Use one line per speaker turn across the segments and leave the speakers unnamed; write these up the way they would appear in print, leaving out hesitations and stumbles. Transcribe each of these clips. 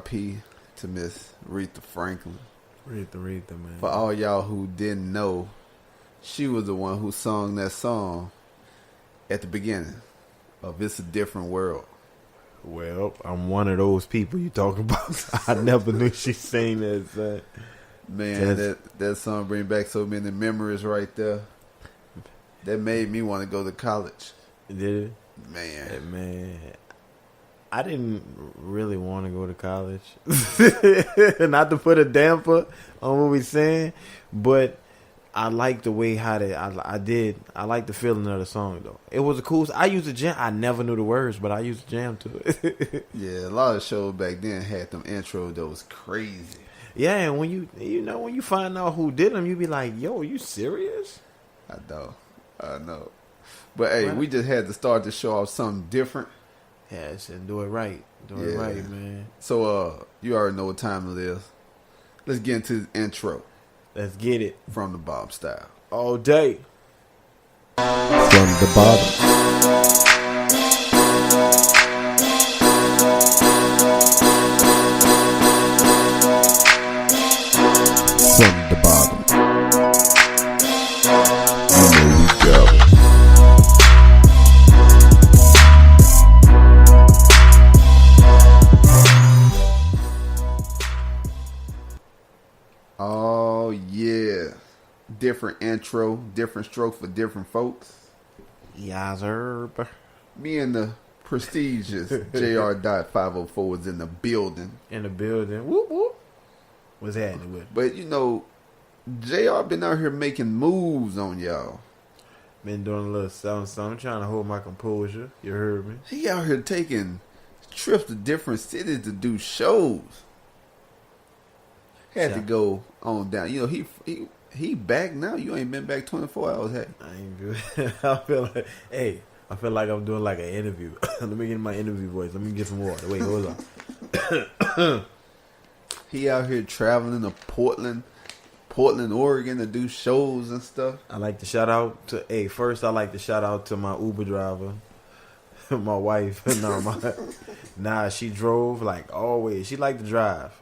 R.I.P. to Miss Aretha Franklin.
Aretha, man.
For all y'all who didn't know, she was the one who sung that song at the beginning of It's a Different World.
Well, I'm one of those people you talking about. I never knew she sang that.
Man, that song bring back so many memories right there. That made me want to go to college.
Did it?
Man.
I didn't really want to go to college. Not to put a damper on what we saying, but I like the way how I did. I like the feeling of the song though. It was a cool. I used to jam. I never knew the words, but I used to jam to it.
Yeah, a lot of shows back then had them intros that was crazy.
Yeah, and when you find out who did them, you be like, "Yo, are you serious?"
I know. But hey, we just had to start the show off something different.
Yes, and do it right. Do it right, man.
So, you already know what time it is. Let's get into the intro.
Let's get it.
From the Bob style.
All day.
From the bottom. From the bottom. You know we go.
Oh, yeah. Different intro, different stroke for different folks.
Yes, sir.
Me and the prestigious JR.504 is in the building.
Whoop, whoop. What's happening with?
But, JR been out here making moves on y'all.
Been doing a little something. I'm trying to hold my composure. You heard me?
He out here taking trips to different cities to do shows. Had to go on down. He back now. You ain't been back 24 hours, hey?
I ain't good. I feel like I'm doing like an interview. Let me get my interview voice. Let me get some water. Wait, hold on.
He out here traveling to Portland, Oregon to do shows and stuff.
I like to shout out to first I like to shout out to my Uber driver. My wife. She drove like always. She liked to drive.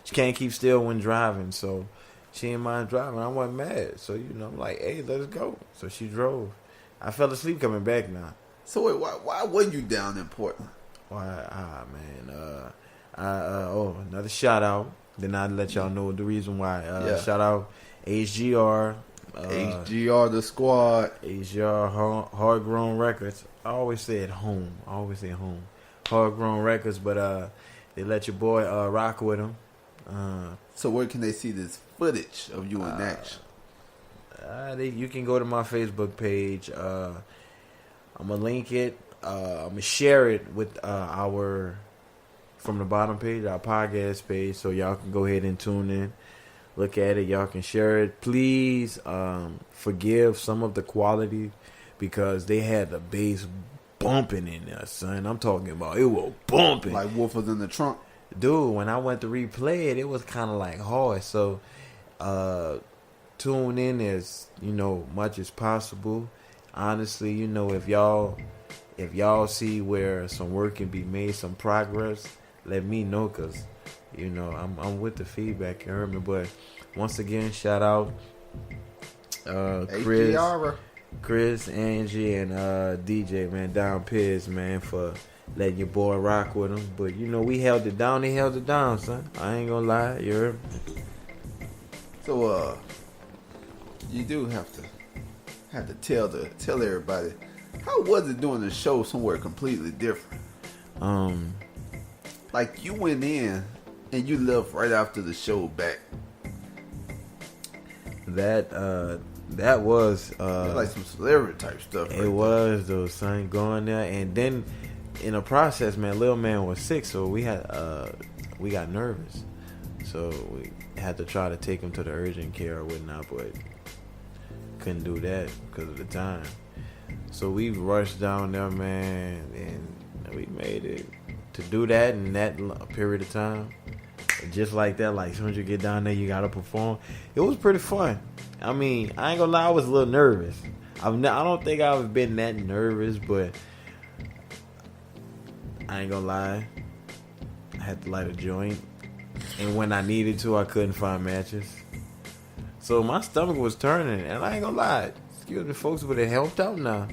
She can't keep still when driving, so she didn't mind driving. I wasn't mad. So, I'm like, hey, let's go. So she drove. I fell asleep coming back now.
So wait, why wasn't you down in Portland?
Man. Another shout out. Then I'll let y'all know the reason why. Shout out HGR.
HGR the squad.
HGR Hard Grown Records. I always say at home. Hard Grown Records, but they let your boy rock with them.
So where can they see this footage of you in action?
You can go to my Facebook page. I'm gonna link it. I'm gonna share it with our From the Bottom page, our podcast page, so y'all can go ahead and tune in, look at it. Y'all can share it. Please forgive some of the quality because they had the bass bumping in there, son. I'm talking about it was bumping
like Wolf was in the trunk.
Dude, when I went to replay it, it was kind of like hard. So, tune in as much as possible. Honestly, if y'all see where some work can be made, some progress, let me know, cause I'm with the feedback. You heard me, but once again, shout out Chris, Angie, and DJ man, Down Piz man for letting your boy rock with him. But we held it down. He held it down, son. I ain't gonna lie. You heard me?
So you do have to tell everybody, how was it doing the show somewhere completely different? Like you went in and you left right after the show back.
That was
like some celebrity type stuff.
It was though, son, going there, and then in the process, man, little man was sick, so we got nervous, so we had to try to take him to the urgent care or whatnot, but couldn't do that because of the time. So we rushed down there, man, and we made it to do that in that period of time. Just like that, like as soon as you get down there, you gotta perform. It was pretty fun. I mean, I ain't gonna lie, I was a little nervous. I don't think I've been that nervous, but I ain't gonna lie, I had to light a joint, and when I needed to, I couldn't find matches. So my stomach was turning, and I ain't gonna lie. Excuse me, folks, but it helped out now.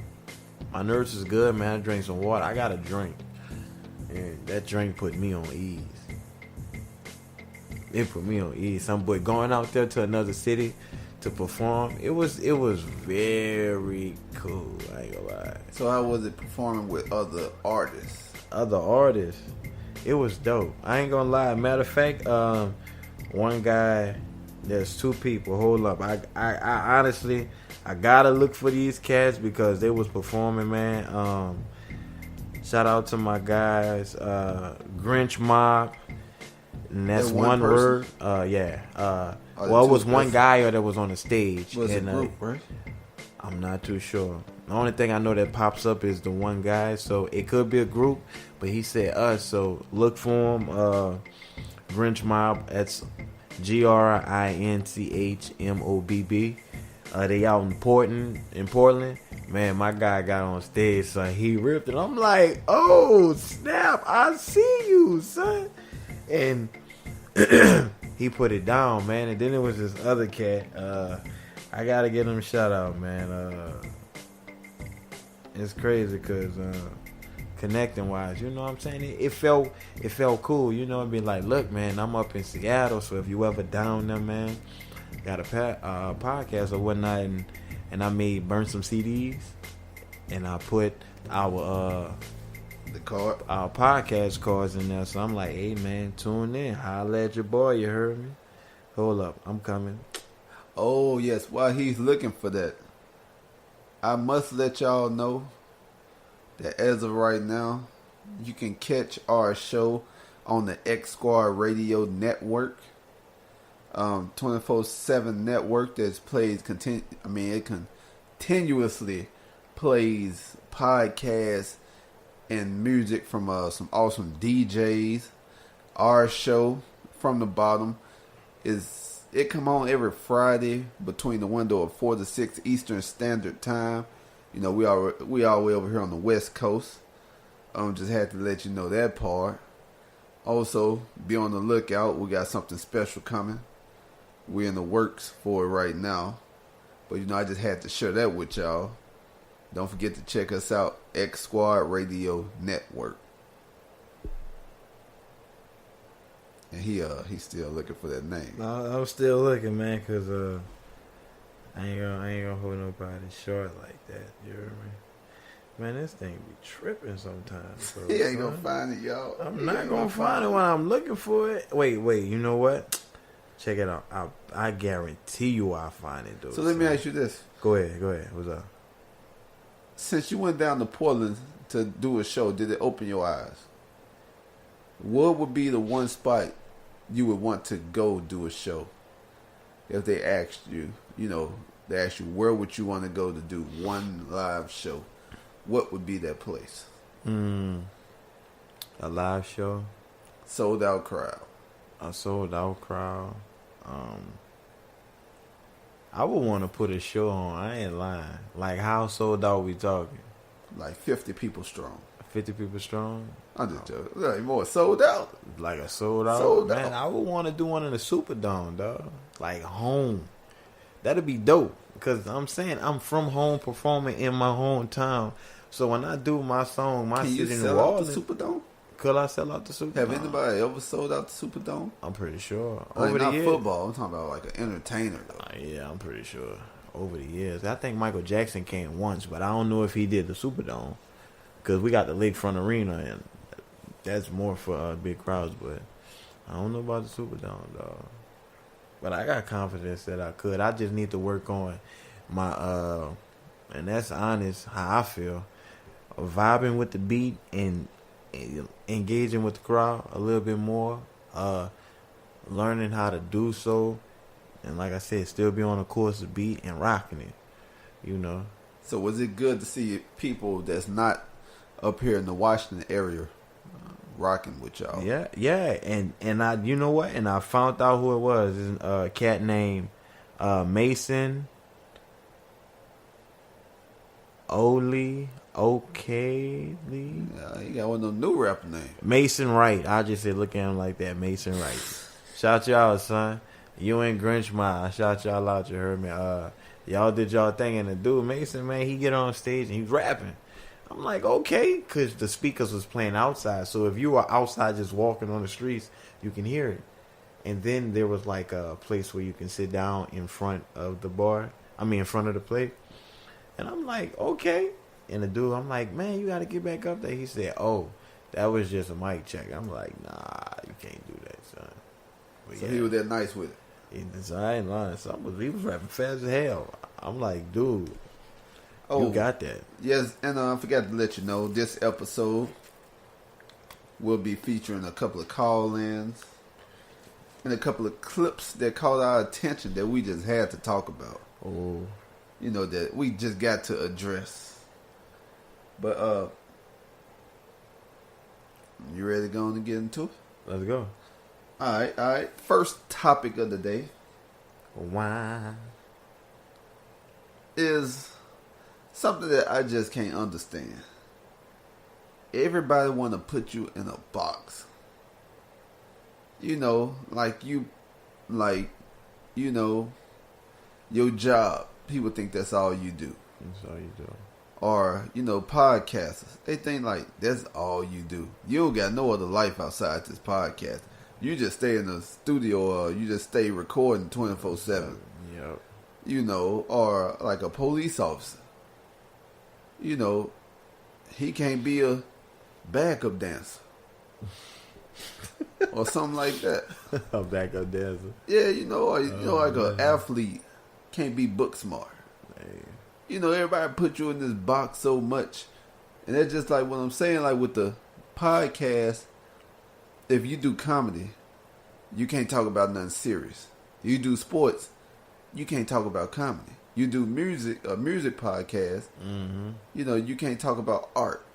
My nerves is good, man. I drank some water. I got a drink, and that drink put me on ease. It put me on ease. Some boy going out there to another city to perform. It was very cool. I ain't gonna lie.
So how was it performing with other artists?
Other artists, it was dope. I ain't gonna lie. Matter of fact, one guy, there's two people. Hold up. I honestly, I gotta look for these cats because they was performing, man. Shout out to my guys, Grinch Mob. And that's
That
one word. Yeah. Well, it was one guy that was on the stage.
Was
and,
a group, right?
I'm not too sure. The only thing I know that pops up is the one guy, so it could be a group, but he said us, so look for him. Grinch Mob, that's GRINCHMOBB. They out in Portland. Man, my guy got on stage, so he ripped it. I'm like, oh snap, I see you, son. And he put it down, man. And then it was this other cat. I gotta give him a shout out, man. It's crazy because connecting wise, you know what I'm saying? It felt cool, you know. It'd be like, look, man, I'm up in Seattle, so if you ever down there, man, got a podcast or whatnot, and I made burn some CDs, and I put our podcast cards in there. So I'm like, hey man, tune in, holla at your boy. You heard me? Hold up, I'm coming.
Oh yes, while he's looking for that, I must let y'all know that as of right now, you can catch our show on the X Squad Radio Network, 24/7 network that plays it continuously plays podcasts and music from some awesome DJs. Our show From the Bottom it come on every Friday between the window of 4 to 6 Eastern Standard Time. You know, we all way over here on the West Coast. Just had to let you know that part. Also, be on the lookout. We got something special coming. We're in the works for it right now. But, you know, I just had to share that with y'all. Don't forget to check us out, X Squad Radio Network. And he's still looking for that name.
I'm still looking, man, because I ain't gonna hold nobody short like that. You hear me? Man, this thing be tripping sometimes. Bro,
he ain't gonna find it, y'all.
I'm not gonna find it when I'm looking for it. Wait, you know what? Check it out. I guarantee you I'll find it, though.
So let me ask you this.
Go ahead. What's up?
Since you went down to Portland to do a show, did it open your eyes? What would be the one spot you would want to go do a show? If they asked you, they asked you, where would you want to go to do one live show? What would be that place?
A live show?
Sold out crowd.
A sold out crowd. I would want to put a show on. I ain't lying. Like, how sold out we talking?
Like 50 people strong.
50 people strong?
I'm just joking. Like more sold out.
Like a sold out?
Sold
Man,
out.
I would want to do one in the Superdome, dog. Like home. That'd be dope. Because I'm saying I'm from home performing in my hometown. So when I do my song, my
Can you
city in
sell
New
out
Orleans,
the Superdome?
could I sell out the Superdome?
Have anybody ever sold out the Superdome?
I'm pretty sure.
Like,
Over the
not
years.
football. I'm talking about like an entertainer though.
Yeah, I'm pretty sure. Over the years. I think Michael Jackson came once, but I don't know if he did the Superdome. Because we got the Lakefront Arena, and that's more for big crowds, but I don't know about the Superdome, dog. But I got confidence that I could. I just need to work on my, and that's honest, how I feel, vibing with the beat and engaging with the crowd a little bit more, learning how to do so, and like I said, still be on the course of beat and rocking it,
So was it good to see people that's not up here in the Washington area rocking with y'all?
Yeah, and I, you know what? And I found out who it was. It's a cat named Mason Oli Okay, Lee.
He got one of them new rapper names.
Mason Wright. I just said look at him like that. Mason Wright. Shout y'all, son. You and Grinch Ma. I shout y'all out. You heard me. Y'all did y'all thing, and the dude Mason, man, he get on stage and he's rapping. I'm like, okay, because the speakers was playing outside. So if you were outside just walking on the streets, you can hear it. And then there was like a place where you can sit down in front of the bar. I mean, in front of the plate. And I'm like, okay. And the dude, I'm like, man, you got to get back up there. He said, oh, that was just a mic check. I'm like, nah, you can't do that, son. But
So he was that nice with it.
I ain't lying. He was rapping fast as hell. I'm like, dude, you got that.
Yes, and I forgot to let you know, this episode will be featuring a couple of call-ins and a couple of clips that caught our attention that we just had to talk about.
Oh.
You know, that we just got to address. But, you ready to go on and get into it?
Let's go.
All right. First topic of the day
Why?
is something that I just can't understand. Everybody want to put you in a box. You know, your job. People think that's all you do.
That's all you do.
Or, podcasters. They think like that's all you do. You don't got no other life outside this podcast. You just stay in the studio or you just stay recording 24/7.
Yep.
Or like a police officer. He can't be a backup dancer. Or something like that.
A backup dancer.
Yeah, like an athlete can't be book smart.
Hey.
Everybody put you in this box so much. And that's just like what I'm saying, like with the podcast, if you do comedy, you can't talk about nothing serious. You do sports, you can't talk about comedy. You do a music podcast, you can't talk about art.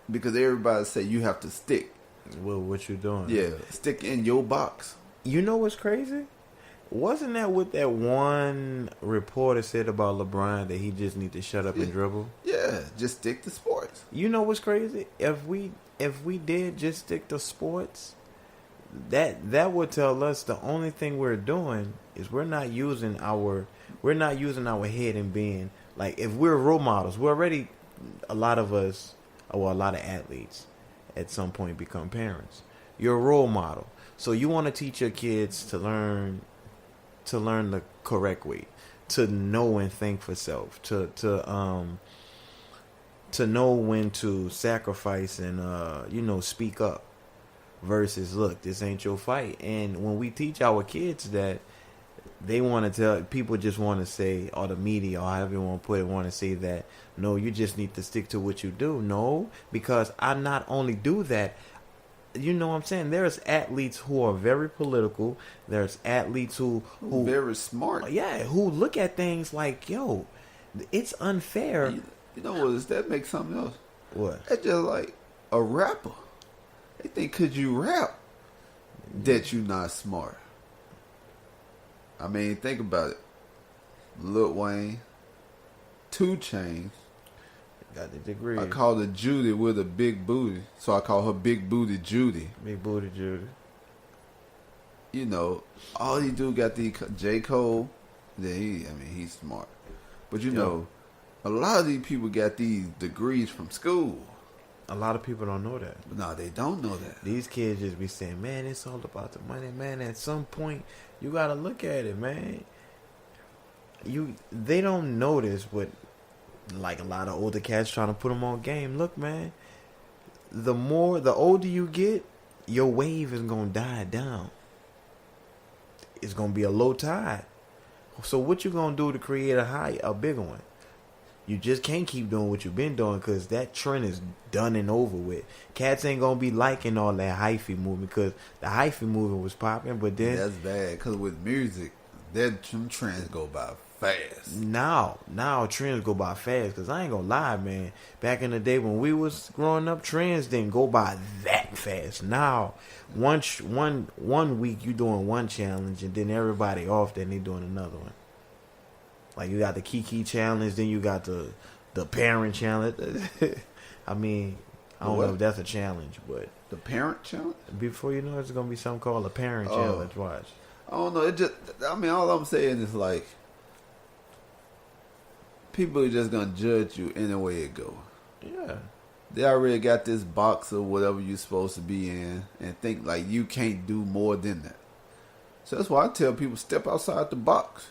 Because everybody say you have to stick.
Well, what you doing?
Yeah, stick in your box.
You know what's crazy? Wasn't that what that one reporter said about LeBron, that he just need to shut up and dribble?
Yeah, just stick to sports.
You know what's crazy? If we did just stick to sports, that would tell us the only thing we're doing is we're not using our head and being like, if we're role models, we're already, a lot of us, or a lot of athletes at some point become parents. You're a role model. So you want to teach your kids to learn the correct way, to know and think for self, to know when to sacrifice and speak up versus, look, this ain't your fight. And when we teach our kids that, they want to tell people, just want to say, or the media, or however you want to put it, want to say that, no, you just need to stick to what you do. No, because I not only do that, you know what I'm saying? There's athletes who are very political. There's athletes who
very smart.
Yeah, who look at things like, yo, it's unfair.
You know what? Does that make something else?
What?
That's just like a rapper. They think because you rap that you not smart. I mean, think about it. Lil Wayne, 2 Chainz.
Got the degree.
I call her Judy with a big booty, so I call her Big Booty Judy.
Big Booty Judy.
All he do got the J. Cole. Then he's smart. But a lot of these people got these degrees from school.
A lot of people don't know that.
No, they don't know that.
These kids just be saying, man, it's all about the money, man. At some point, you gotta look at it, man. They don't notice what, like a lot of older cats trying to put them on game. Look, man, the older you get, your wave is gonna die down. It's gonna be a low tide. So what you gonna do to create a bigger one? You just can't keep doing what you've been doing, because that trend is done and over with. Cats ain't going to be liking all that hyphy movement, because the hyphy movement was popping, but then...
That's bad, because with music, them trends go by fast.
Now trends go by fast, because I ain't going to lie, man. Back in the day when we was growing up, trends didn't go by that fast. Now, one week you doing one challenge, and then everybody off, then they doing another one. Like, you got the Kiki challenge, then you got the the parent challenge. I mean, I don't
What?
know if that's a challenge, but
The parent challenge?
before you know, it's gonna be something called a parent
Oh.
challenge. Watch.
I don't know. It just, I mean, all I'm saying is like, people are just gonna judge you any way it go.
Yeah.
They already got this box of whatever you're supposed to be in, and think like you can't do more than that. So that's why I tell people step outside the box,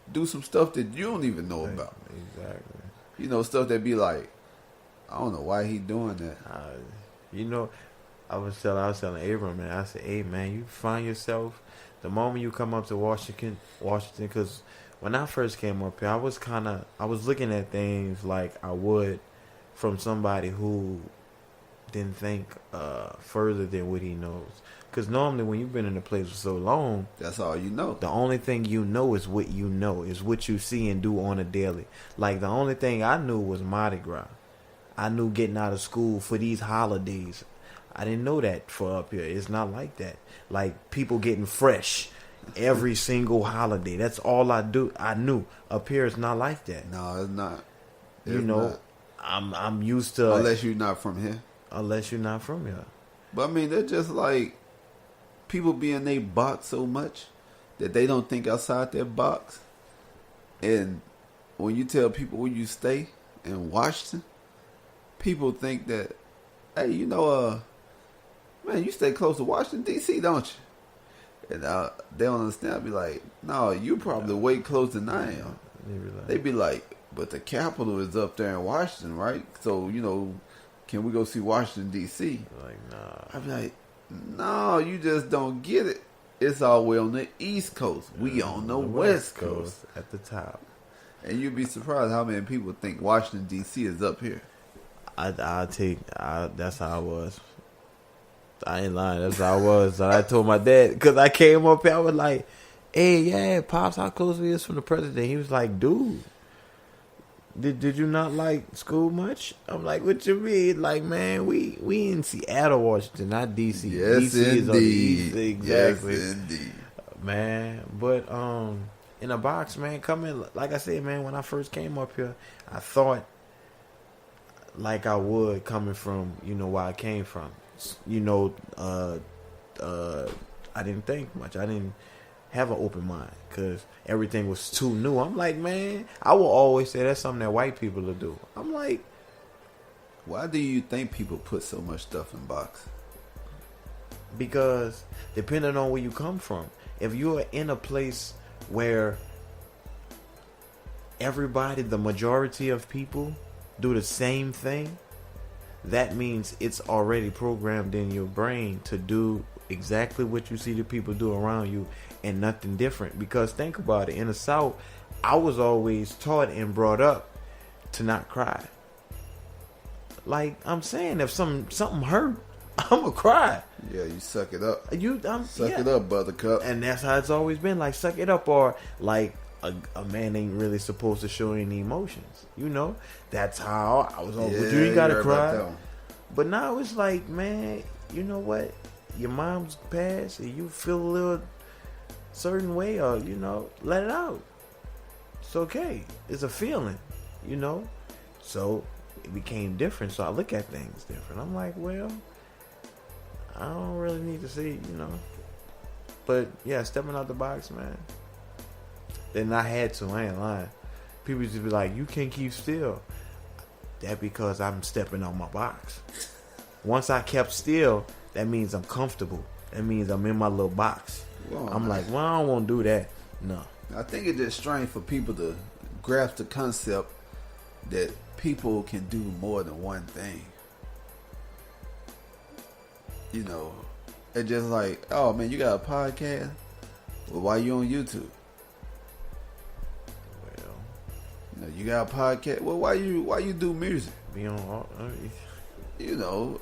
do some stuff that you don't even know about.
Exactly.
You know, stuff that be like, I don't know why he doing that.
You know, I was telling Abram, man. I said, "Hey, man, you find yourself the moment you come up to Washington, because when I first came up here, I was looking at things like I would from somebody who didn't think further than what he knows. Because normally, when you've been in a place for so long,
That's all you know.
the only thing you know is what you know, is what you see and do on a daily. Like, the only thing I knew was Mardi Gras. I knew getting out of school for these holidays. I didn't know that for up here. It's not like that. Like, people getting fresh every single holiday. That's all I knew. Up here, it's not like that.
No, it's not.
You
It's
know,
not.
I'm used to...
Unless you're not from here.
Unless you're not from here.
But I mean, they're just like, people be in their box so much that they don't think outside their box. And when you tell people where you stay in Washington, people think that, hey, you know, man, you stay close to Washington, D.C., don't you? And they don't understand. I'll be like, no, you probably way closer than I am. They be like, but the capital is up there in Washington, right? So, you know, can we go see Washington, D.C.?
Like, nah.
I'd be like, no, you just don't get it. It's all the way on the East Coast. We on the West Coast.
At the top.
And you'd be surprised how many people think Washington, D.C. is up here.
That's how I was. I ain't lying. That's how I was. So I told my dad, because I came up here, I was like, hey, yeah, Pops, how close we is from the president? He was like, dude, did you not like school much? I'm like, what you mean? Like, man, we in Seattle, Washington, not D.C.
Yes,
D.C. is on the east.
indeed.
Exactly.
Yes, indeed.
Man, but in a box, man, coming, like I said, man, when I first came up here, I thought like I would coming from, you know, where I came from. You know, I didn't think much. I didn't have an open mind because everything was too new. I'm like, man, I will always say that's something that white people will do. I'm like,
why do you think people put so much stuff in box?
because depending on where you come from, if you're in a place where everybody, the majority of people do the same thing, that means it's already programmed in your brain to do exactly what you see the people do around you and nothing different. Because think about it, in the South, I was always taught and brought up to not cry. Like I'm saying, if something hurt, I'ma cry.
Yeah, you suck it up. Suck
yeah.
it up, buttercup.
And that's how it's always been. Like, suck it up, or like a man ain't really supposed to show any emotions. You know, that's how I was. But you ain't gotta
you're right about
cry.
that one.
But now it's like, man, you know what? Your mom's passed, and you feel a little certain way, or you know, let it out. It's okay. It's a feeling, you know. So it became different. So I look at things different. I'm like, well, I don't really need to see, you know. But yeah, stepping out the box, man. Then I had to. I ain't lying. People used to be like, you can't keep still. That because I'm stepping out my box. Once I kept still, that means I'm comfortable. That means I'm in my little box.
Well,
I'm like, well, I don't want to do that. No.
I think it's just strange for people to grasp the concept that people can do more than one thing. You know, it's just like, oh man, you got a podcast? Well, why you on YouTube?
Well,
You know, you got a podcast? Well, why you do music?
be on all.
You know,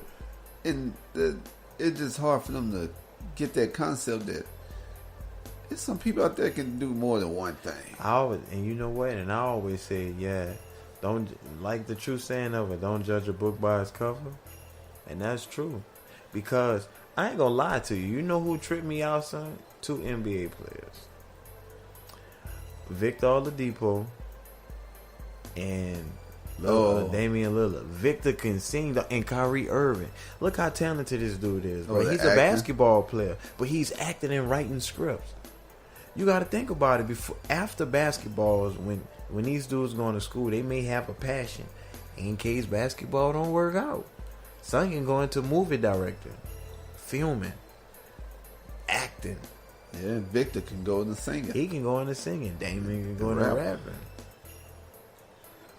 and it's just hard for them to get that concept that there's some people out there can do more than one thing.
And you know what? And I always say, yeah, don't, like the true saying of it, don't judge a book by its cover. And that's true. Because I ain't gonna lie to you. You know who tripped me out, son? 2 NBA players. Victor Oladipo and Damian Lillard. Victor can sing, and Kyrie Irving. Look how talented this dude is, bro.
the
He's a
acting.
basketball player, but he's acting and writing scripts. You got to think about it. After basketballs, when these dudes going to school, they may have a passion. In case basketball don't work out, son can go into movie directing, filming, acting.
Yeah, Victor can go into singing.
He can go into singing. Damian can go into rapping.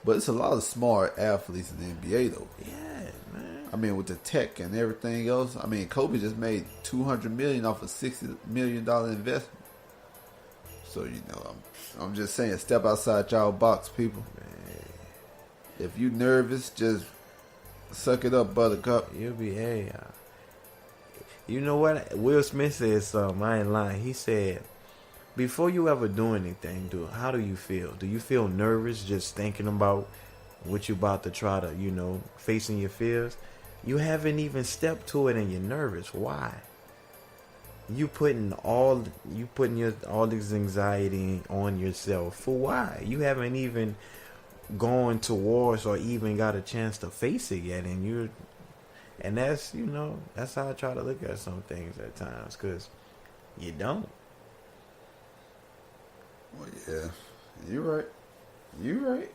But it's a lot of smart athletes in the NBA, though.
Yeah, man.
I mean, with the tech and everything else. I mean, Kobe just made $200 million off a $60 million investment. So, you know, I'm just saying, step outside y'all box, people.
Man.
If you nervous, just suck it up, buttercup.
You'll be, hey. You know what? Will Smith said something. I ain't lying. He said, before you ever do anything, how do you feel? Do you feel nervous just thinking about what you about to try to, facing your fears? You haven't even stepped to it and you're nervous. Why? You putting all this anxiety on yourself for why? You haven't even gone towards or even got a chance to face it yet, and that's that's how I try to look at some things at times, because you don't.
Well, yeah, you're right.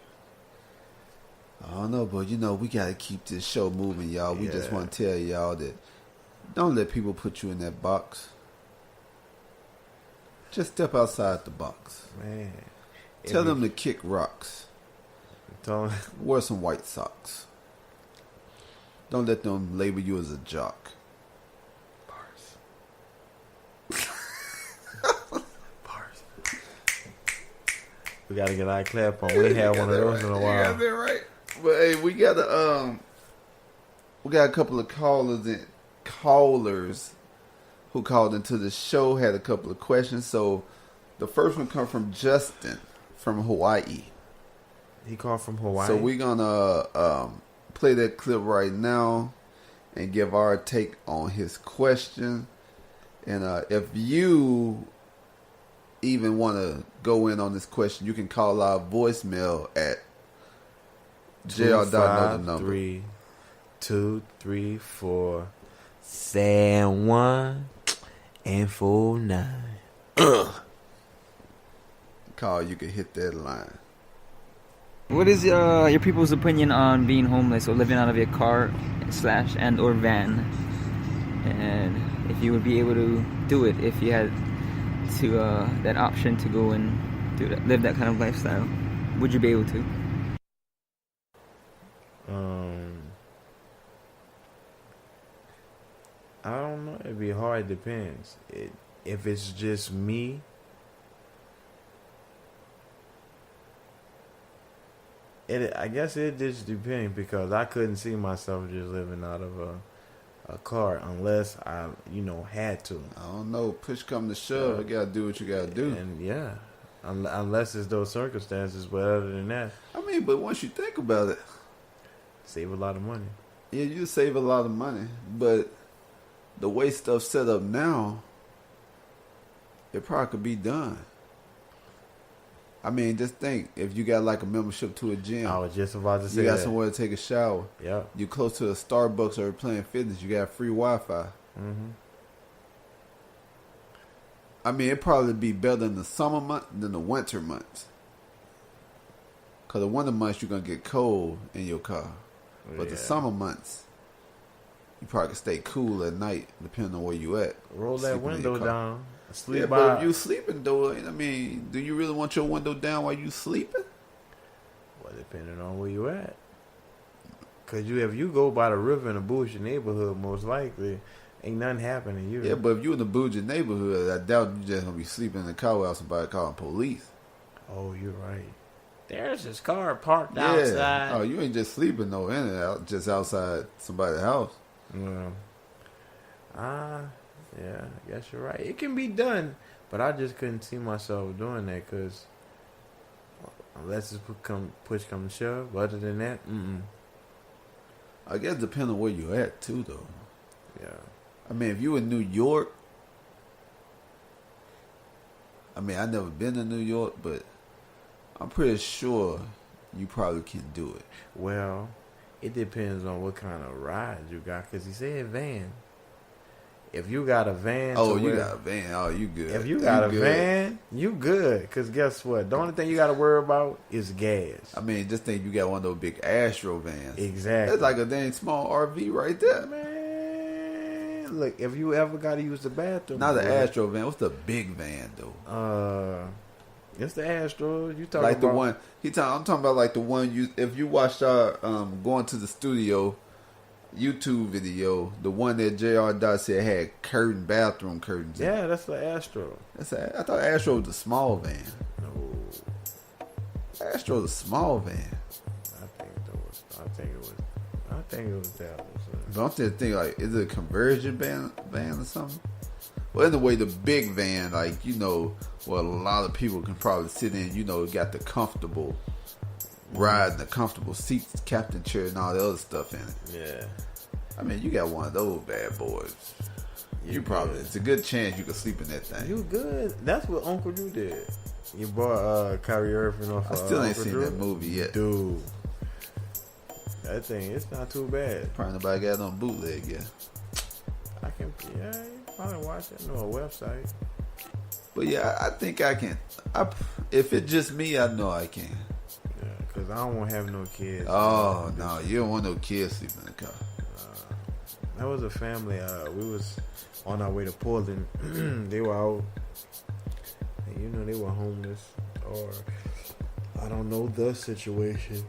I don't know, but we gotta keep this show moving, y'all. We just want to tell y'all that don't let people put you in that box. Just step outside the box.
Man,
Tell them to kick rocks. Wear some white socks. Don't let them label you as a jock.
Bars. We gotta get our clap on. We ain't had one of those in a while.
You got that right. But hey, we got a couple of callers who called into the show, had a couple of questions. So the first one come from Justin from Hawaii.
He called from Hawaii.
So we're gonna play that clip right now and give our take on his question. And if you even want to go in on this question, you can call our voicemail at JR.know
234 71 and 49.
Call, you can hit that line.
What is your people's opinion on being homeless or living out of your car / or van? And if you would be able to do it if you had to that option to go and live that kind of lifestyle, would you be able to?
I don't know. It'd be hard. Depends. If it's just me, I guess it just depends, because I couldn't see myself just living out of a car unless I, had to.
I don't know. Push come to shove, you gotta do what you gotta do.
And unless it's those circumstances. But other than that,
I mean, but once you think about it,
save a lot of money.
Yeah, you save a lot of money, but the way stuff's set up now, it probably could be done. I mean, just think, if you got like a membership to a gym.
I was just about to say
you got
that.
somewhere to take a shower.
Yeah.
You close to a Starbucks or Planet Fitness, you got free Wi-Fi.
Mm-hmm.
I mean, it'd probably be better in the summer months than the winter months. Because the winter months, you're going to get cold in your car. But the summer months, you probably can stay cool at night, depending on where you at.
Roll that window down. Sleep
but if you sleeping though, I mean, do you really want your window down while you sleeping?
Well, depending on where you at. Because if you go by the river in a bougie neighborhood, most likely, ain't nothing happening to you.
Yeah, but if you in the bougie neighborhood, I doubt you just going to be sleeping in the car without somebody calling police.
Oh, you're right. There's this car parked outside.
Oh, you ain't just sleeping though, in and out, just outside somebody's house.
Well, yeah, I guess you're right. It can be done, but I just couldn't see myself doing that, because unless it's push come to shove. Other than that,
I guess depending on where you at too, though.
Yeah.
I mean, if you in New York, I mean, I never been to New York, but I'm pretty sure you probably can do it.
Well, it depends on what kind of ride you got, because he said van. If you got a van,
Oh, you got a van. Oh, you good.
If you got a
good.
van, you good. Because guess what? The only thing you got to worry about is gas.
I mean, just think you got one of those big Astro vans.
Exactly.
That's like a dang small RV right there.
Man, look, if you ever got to use the bathroom.
Not the Astro van. What's the big van, though?
It's the Astro. You talking
like
about?
the one. I'm talking about like the one if you watched our going to the studio YouTube video, the one that JR Dot said had bathroom curtains.
Yeah, that's the Astro.
I thought Astro was a small van.
No,
Astro was a small van.
I think it was that one.
But I'm just thinking, like, is it a conversion van or something? Well, anyway, the big van, like, you know, well, a lot of people can probably sit in. You know, got the comfortable ride, the comfortable seats, captain chair, and all the other stuff in it.
Yeah.
I mean, you got one of those bad boys. You probably, it's a good chance you could sleep in that thing.
You good. That's what Uncle Drew did. You brought Kyrie Irving off.
I still ain't
Uncle
seen
Drew.
that movie yet.
Dude. That thing, it's not too bad.
Probably nobody got it on bootleg yet.
You probably watch it on a website.
But yeah, I think I can. If it's just me, I know I can.
Yeah, because I don't want to have no kids.
Oh, no, you don't want no kids sleeping in the car.
That was a family. We was on our way to Portland. They were out. And, you know, they were homeless. Or, I don't know the situation.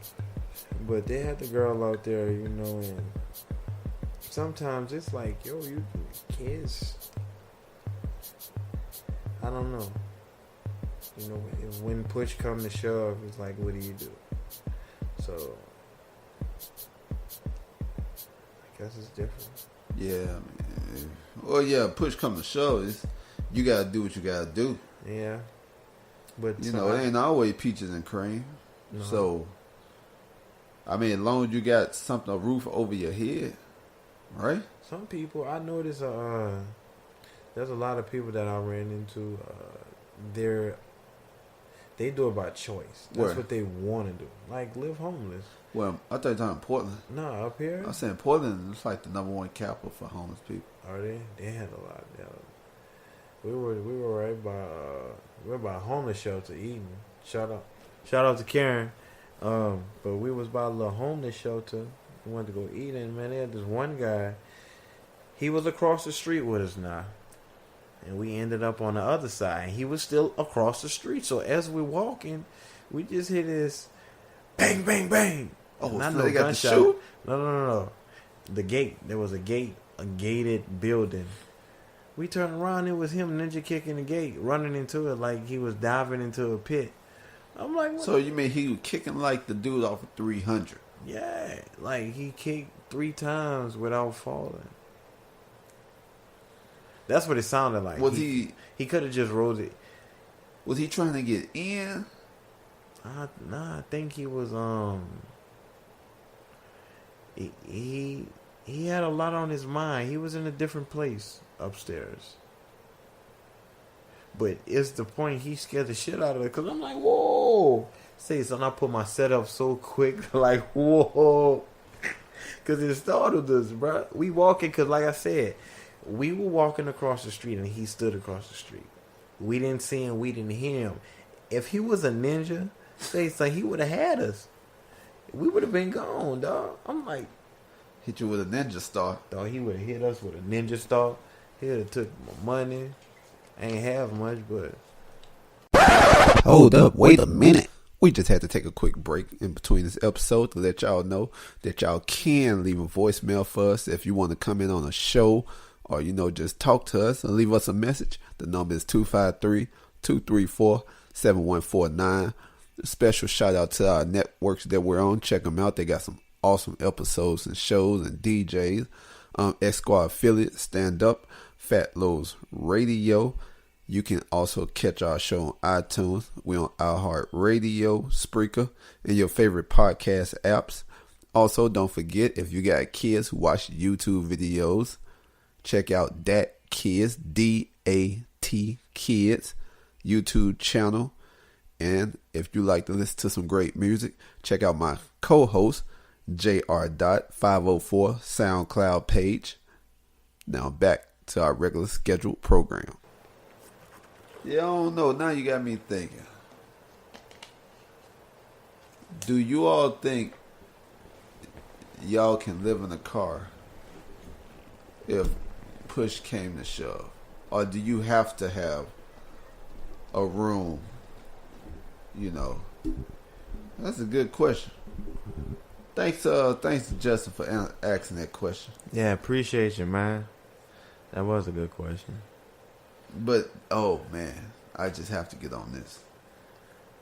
But they had the girl out there, you know, and sometimes it's like, yo, you kids. I don't know. You know, when push comes to shove, it's like, what do you do? So, I guess it's different.
Yeah, I mean, well, yeah, push come to shove, you gotta do what you gotta do.
Yeah. But
You know, it ain't always peaches and cream. No. So, I mean, as long as you got a roof over your head, right?
Some people, I notice, there's a lot of people that I ran into, they do it by choice. That's what they want to do. Like, live homeless.
Well, I thought you were talking Portland.
No, up here?
I was saying Portland is like the #1 capital for homeless people.
Are they? They had a lot. Yeah. We were right by we're by a homeless shelter eating. Shout out to Karen. But we was by a little homeless shelter. We wanted to go eat, and man, they had this one guy. He was across the street with us now. And we ended up on the other side. He was still across the street. So as we're walking, we just hit this bang, bang, bang.
Oh,
so
they got the shoot?
No. The gate. There was a gate, a gated building. We turned around. It was him ninja kicking the gate, running into it like he was diving into a pit. I'm like, what?
So you mean he was kicking like the dude off of 300?
Yeah, like he kicked 3 times without falling. That's what it sounded like.
Was he
could have just rolled it.
Was he trying to get in?
Nah, I think he was he had a lot on his mind. He was in a different place upstairs. But it's the point he scared the shit out of it. Because I'm like, whoa. So I put my setup so quick. Like, whoa. Because it startled us, bro. We walking, because like I said, we were walking across the street and he stood across the street. We didn't see him. We didn't hear him. If he was a ninja, so he would have had us. We would have been gone, dog. I'm like,
hit you with a ninja star.
Dog, he would have hit us with a ninja star. He would have took my money. Ain't have much, but
hold up, wait a minute. We just had to take a quick break in between this episode to let y'all know that y'all can leave a voicemail for us if you want to come in on a show or, you know, just talk to us and leave us a message. The number is 253-234-7149. A special shout out to our networks that we're on. Check them out. They got some awesome episodes and shows and DJs. X Squad Affiliate, Stand Up, Fat Lows Radio. You can also catch our show on iTunes. We're on iHeartRadio, Spreaker, and your favorite podcast apps. Also, don't forget, if you got kids who watch YouTube videos, check out Dat Kids, DAT Kids, YouTube channel. And if you like to listen to some great music, check out my co-host, JR.504 SoundCloud page. Now back to our regular scheduled program. Yeah, I don't know. Now you got me thinking. Do you all think y'all can live in a car if push came to shove? Or do you have to have a room? You know, that's a good question. Thanks to Justin for asking that question.
Yeah, appreciate you, man. That was a good question.
But, oh man, I just have to get on this.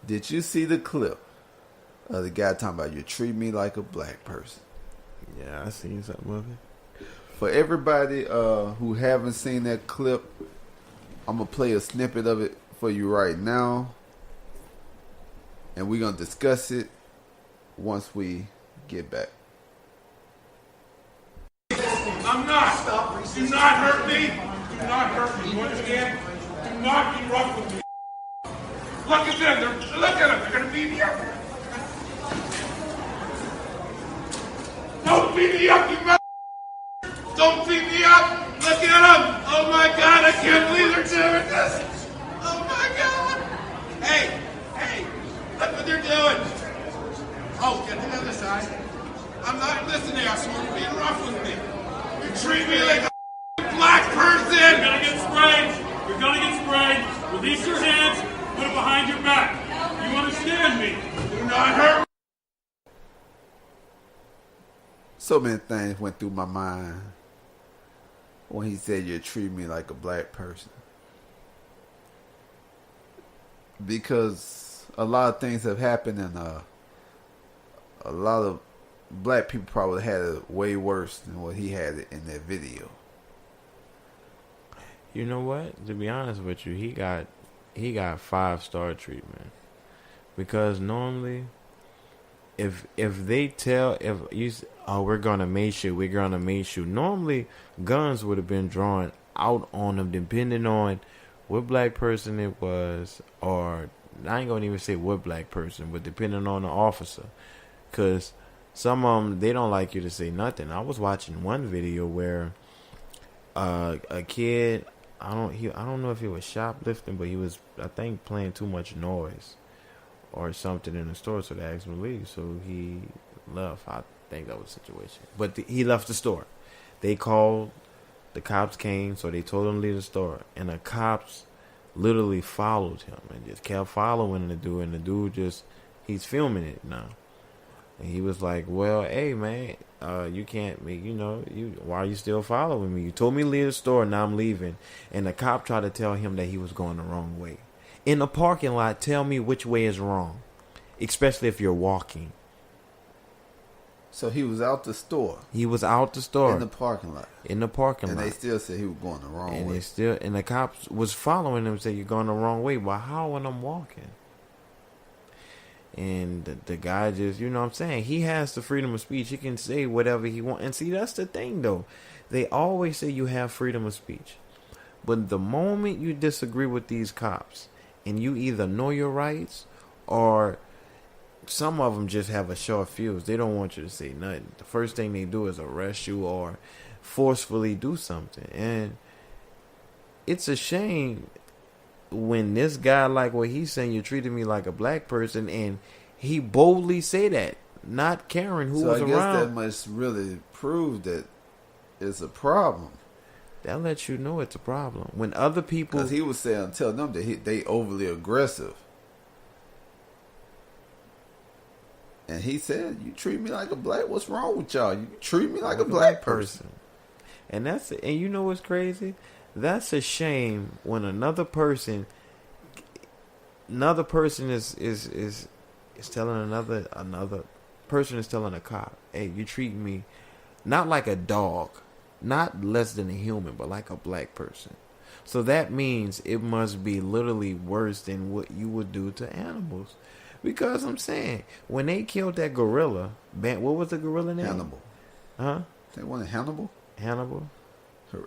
Did you see the clip of the guy talking about you treat me like a black person?
Yeah, I seen something of it.
For everybody who haven't seen that clip, I'm going to play a snippet of it for you right now. And we're going to discuss it once we get back.
I'm not. Do not hurt me. Do not hurt me. You understand? Do not be rough with me. Look at them. Look at them. They're going to beat me up. Don't beat me up, you mother. Don't beat me up. Look at them. Oh my God. I can't believe they're doing this. Oh my God. Hey. Look what they're doing. Oh, get to the other side. I'm not listening. I'm supposed to be rough with me. You treat me like a black person. You're gonna get sprayed. You're gonna get sprayed. Release your hands. Put it behind your back. You understand me? Do not hurt me.
So many things went through my mind when he said you treat me like a black person. Because a lot of things have happened, and a lot of black people probably had it way worse than what he had it in that video.
You know what? To be honest with you, he got 5-star treatment, because normally, if they tell we're gonna make you, normally guns would have been drawn out on them depending on what black person it was, or I ain't gonna even say what black person, but depending on the officer, because some of them, they don't like you to say nothing. I was watching one video where a kid, I don't know if he was shoplifting, but he was, I think, playing too much noise or something in the store, so they asked him to leave, so he left. I think that was the situation, but he left the store. They called, the cops came, so they told him to leave the store, and the cops literally followed him and just kept following the dude, and the dude just, he's filming it now, and he was like, well, hey man, you can't make, why are you still following me? You told me to leave the store, now I'm leaving. And the cop tried to tell him that he was going the wrong way. In the parking lot, tell me which way is wrong, especially if you're walking.
So he was out the store.
He was out the store.
In the parking lot.
In the parking lot.
And they still said he was going the wrong way.
And the cops was following him, said, you're going the wrong way. Well, how when I'm walking? And the guy just, you know what I'm saying? He has the freedom of speech. He can say whatever he wants. And see, that's the thing, though. They always say you have freedom of speech. But the moment you disagree with these cops, and you either know your rights, or some of them just have a short fuse. They don't want you to say nothing. The first thing they do is arrest you or forcefully do something. And it's a shame when this guy, like what he's saying, you treated me like a black person, and he boldly say that, not caring who was around.
So I guess that must really prove that it's a problem.
That lets you know it's a problem. When other people...
Because he was saying, tell them that they overly aggressive. And he said, you treat me like a black... What's wrong with y'all? You treat me like a black person.
And that's... And you know what's crazy? That's a shame when another person is telling another person is telling a cop, hey, you treat me not like a dog, not less than a human, but like a black person. So that means it must be literally worse than what you would do to animals. Because I'm saying, when they killed that gorilla, what was the gorilla name?
Hannibal.
Huh?
They wanted Hannibal?
Hannibal?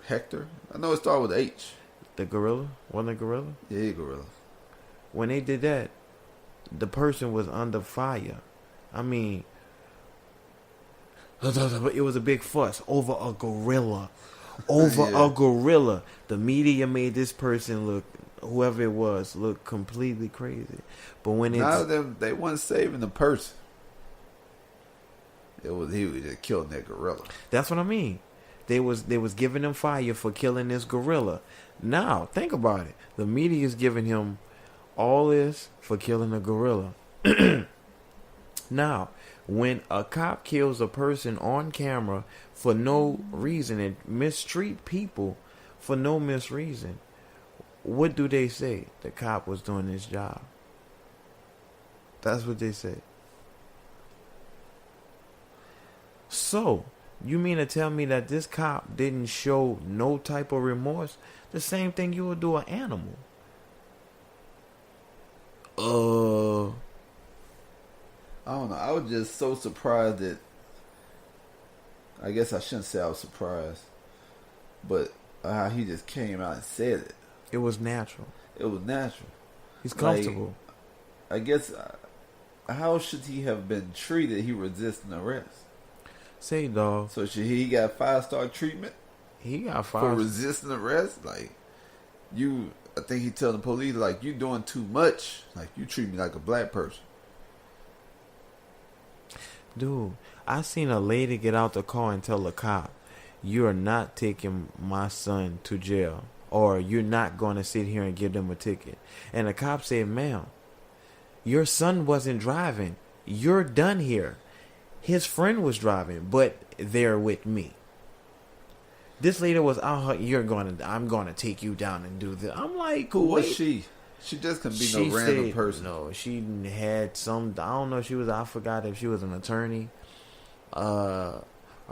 Hector? I know it started with H.
The gorilla? Wasn't it gorilla?
Yeah, gorilla.
When they did that, the person was under fire. I mean, it was a big fuss over a gorilla. A gorilla. The media made this person look, whoever it was, look completely crazy. But when
they weren't saving the person. He was just killing that gorilla.
That's what I mean. They was giving him fire for killing this gorilla. Now, think about it. The media is giving him all this for killing a gorilla. Now, when a cop kills a person on camera for no reason and mistreat people for no misreason, what do they say? The cop was doing his job. That's what they say. So, you mean to tell me that this cop didn't show no type of remorse? The same thing you would do an animal.
I don't know. I was just so surprised that. I guess I shouldn't say I was surprised, but how he just came out and said it.
It was natural.
It was natural.
He's comfortable.
Like, I guess, how should he have been treated? He resisting arrest.
Say, dog.
So should he got 5-star treatment?
He got 5
for resisting arrest. Like, I think he telling the police, like, you doing too much. Like, you treat me like a black person.
Dude, I seen a lady get out the car and tell a cop, "You are not taking my son to jail, or you're not going to sit here and give them a ticket." And the cop said, "Ma'am, your son wasn't driving. You're done here. His friend was driving, but they're with me." This lady was out. I'm gonna take you down and do this. I'm like,
who was she? She just couldn't be no random person.
No, she had some. I don't know. I forgot if she was an attorney, or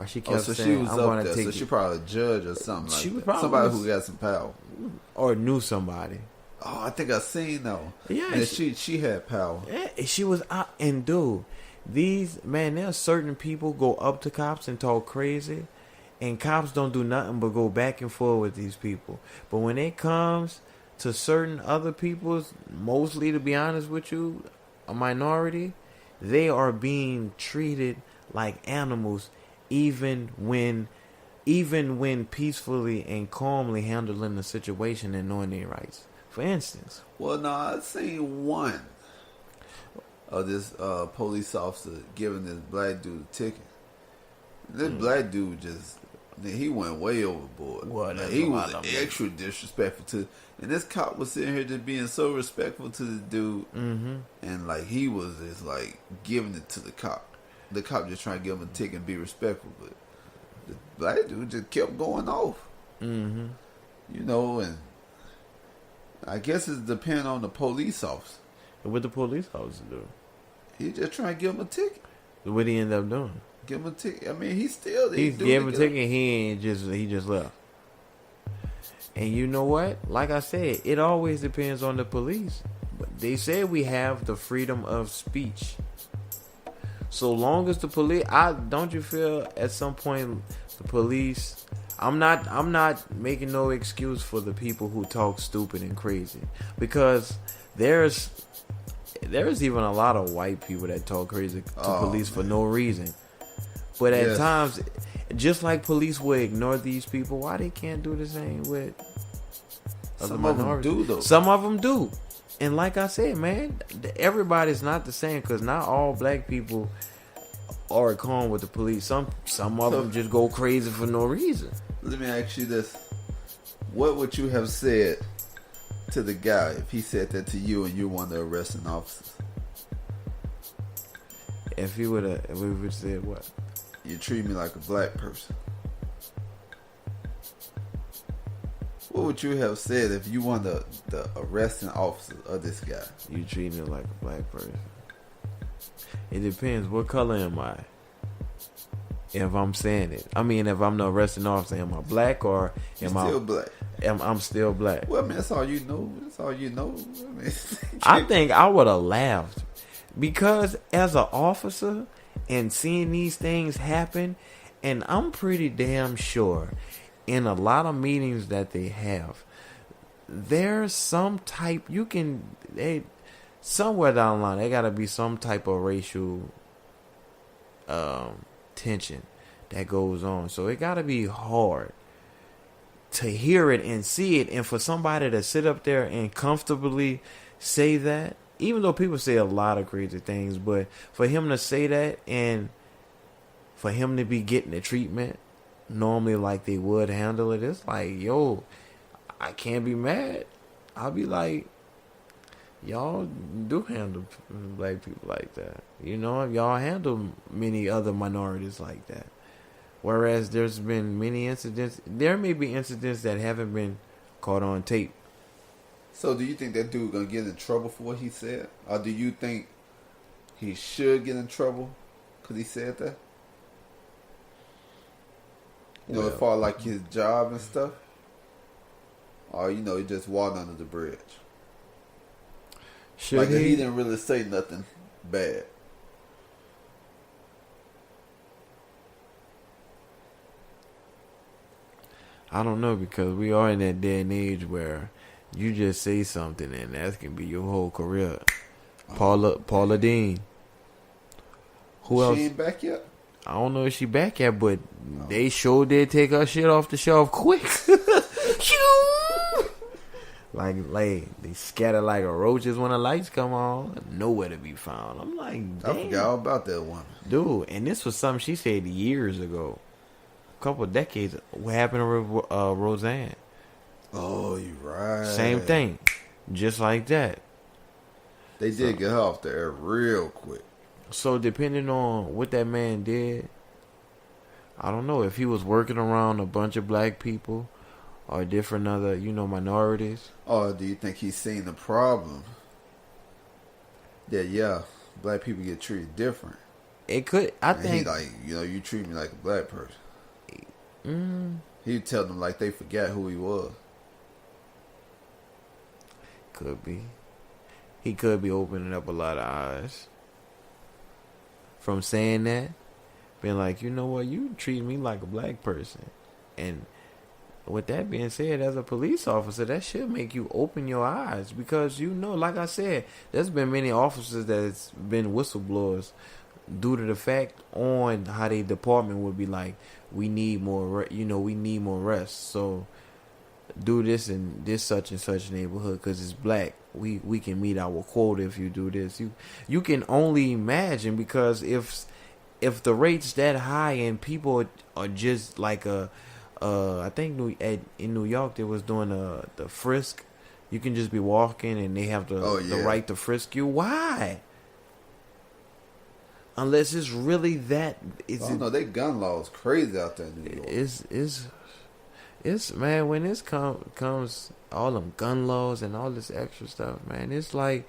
she kept saying,
she was
"I'm
up
gonna
there."
take
So
you.
she probably a judge or something.
She
like
was
that.
probably
Somebody who got some power,
or knew somebody.
Oh, I think I seen though.
Yeah,
and she had power.
Yeah, she was out. And dude, there's certain people go up to cops and talk crazy, and cops don't do nothing but go back and forth with these people. But when it comes to certain other people's, mostly, to be honest with you, a minority, they are being treated like animals, even when peacefully and calmly handling the situation and knowing their rights. For instance,
well, no, I seen one of this police officer giving this black dude a ticket. This black dude he went way overboard.
Well,
like, he was extra disrespectful to, and this cop was sitting here just being so respectful to the dude, and like he was just like giving it to the cop. The cop just trying to give him a ticket and be respectful, but the black dude just kept going off. You know, and I guess it depends on the police officer.
What the police officer do?
He just trying to give him a ticket.
What he end up doing?
Give him a ticket. I mean, he
gave him a ticket. He just left. And you know what? Like I said, it always depends on the police. But they say we have the freedom of speech. So long as the police, don't you feel at some point the police? I'm not making no excuse for the people who talk stupid and crazy, because there's even a lot of white people that talk crazy to police for no reason. But at times, just like police will ignore these people, why they can't do the same with other minorities?
Some of them do, though.
Some of them do. And like I said, man, everybody's not the same, because not all black people are calm with the police. Some of them just go crazy for no reason.
Let me ask you this. What would you have said to the guy if he said that to you and you were one of the arresting officers?
If we would have said what?
You treat me like a black person. What would you have said if you were the arresting officer of this guy?
You treat me like a black person. It depends. What color am I? If I'm saying it, I mean, if I'm the arresting officer, am I black or am I
still black?
I'm still black.
Well, I mean, that's all you know. That's all you know. I mean,
I think I would have laughed, because as an officer and seeing these things happen, and I'm pretty damn sure in a lot of meetings that they have, there's some type somewhere down the line, there gotta be some type of racial tension that goes on. So it gotta be hard to hear it and see it, and for somebody to sit up there and comfortably say that, even though people say a lot of crazy things, but for him to say that and for him to be getting the treatment normally like they would handle it, it's like, yo, I can't be mad. I'll be like, y'all do handle black people like that. You know, y'all handle many other minorities like that. Whereas there's been many incidents, there may be incidents that haven't been caught on tape.
So do you think that dude gonna get in trouble for what he said? Or do you think he should get in trouble because he said that? You know, as far like his job and stuff? Or, you know, he just walked under the bridge?
Should
like
he?
He didn't really say nothing bad.
I don't know, because we are in that day and age where you just say something and that can be your whole career. Paula Dean. Who else?
She ain't back yet?
I don't know if she back yet, but they sure did take her shit off the shelf quick. like they scatter like roaches when the lights come on. Nowhere to be found. I'm like, damn.
I forgot all about that one.
Dude, and this was something she said years ago. A couple of decades. What happened to Roseanne?
Oh, you right.
Same thing. Just like that.
They did get her off the air real quick.
So depending on what that man did, I don't know if he was working around a bunch of black people or different other, minorities.
Or do you think he's seen the problem? That, yeah, black people get treated different.
It could, I
And
think.
he like, you treat me like a black person. He'd tell them like they forgot who he was.
Could be. He could be opening up a lot of eyes from saying that. Being like, you know what, you treat me like a black person. And with that being said, as a police officer, that should make you open your eyes. Because, like I said, there's been many officers that's been whistleblowers due to the fact on how their department would be like, we need more, we need more rest. So do this in this such and such neighborhood because it's black. We can meet our quota if you do this. You can only imagine, because if the rate's that high and people are just like I think in New York they was doing the frisk. You can just be walking and they have the right to frisk you. Why? Unless it's really that.
I don't know. They gun laws crazy out there in New York.
It's man, when this comes all them gun laws and all this extra stuff, man, it's like,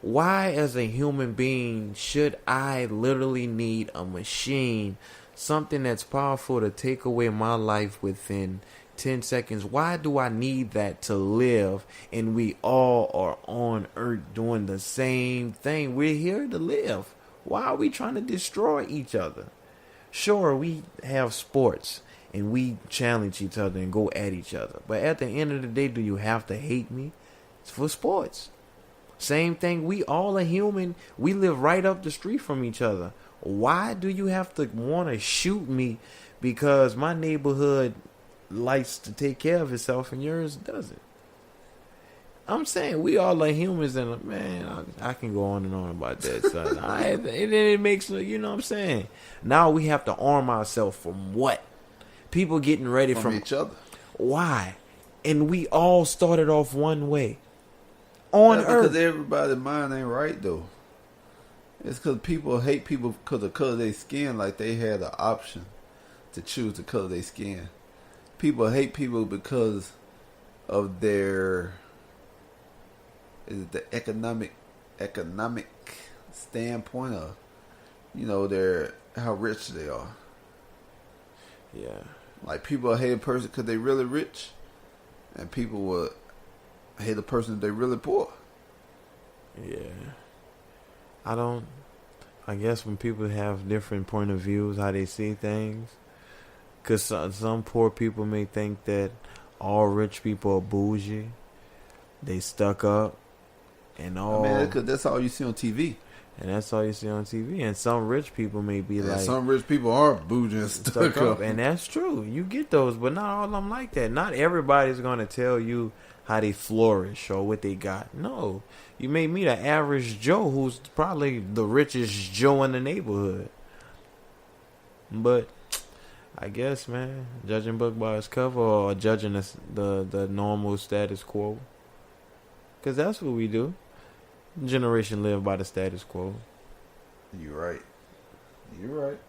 why as a human being should I literally need a machine, something that's powerful to take away my life within 10 seconds? Why do I need that to live? And we all are on earth doing the same thing. We're here to live. Why are we trying to destroy each other? Sure, we have sports and we challenge each other and go at each other. But at the end of the day, do you have to hate me? It's for sports. Same thing. We all are human. We live right up the street from each other. Why do you have to want to shoot me because my neighborhood likes to take care of itself and yours doesn't? I'm saying we all are humans, and man, I can go on and on about that. Son. It makes, what I'm saying. Now we have to arm ourselves from what? People getting ready
from each other.
Why? And we all started off one way. On Earth.
Because everybody's mind ain't right, though. It's because people hate people because of color of their skin, like they had an option to choose the color of their skin. People hate people because of their the economic standpoint of, their how rich they are.
Yeah. Like
people hate a person because they really rich, and people will hate a person if they really poor.
Yeah. I guess when people have different point of views, how they see things, because some poor people may think that all rich people are bougie, they stuck up, and
I
all.
mean, that's all you see on TV.
And that's all you see on TV. And some rich people may be
And
like,
some rich people are bougie and stuck up.
and that's true. You get those, but not all of them like that. Not everybody's going to tell you how they flourish or what they got. No, you may meet an average Joe who's probably the richest Joe in the neighborhood. But I guess, man, judging book by its cover or judging the normal status quo, because that's what we do. Generation live by the status quo.
You're right. You're right.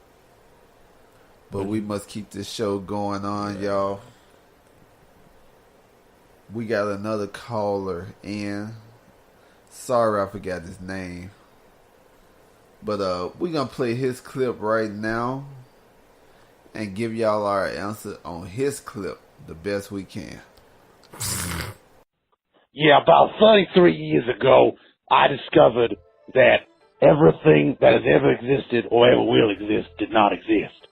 But we must keep this show going on, y'all. We got another caller in. Sorry I forgot his name. But we're going to play his clip right now and give y'all our answer on his clip the best we can.
Yeah, about 33 years ago, I discovered that everything that has ever existed or ever will exist did not exist.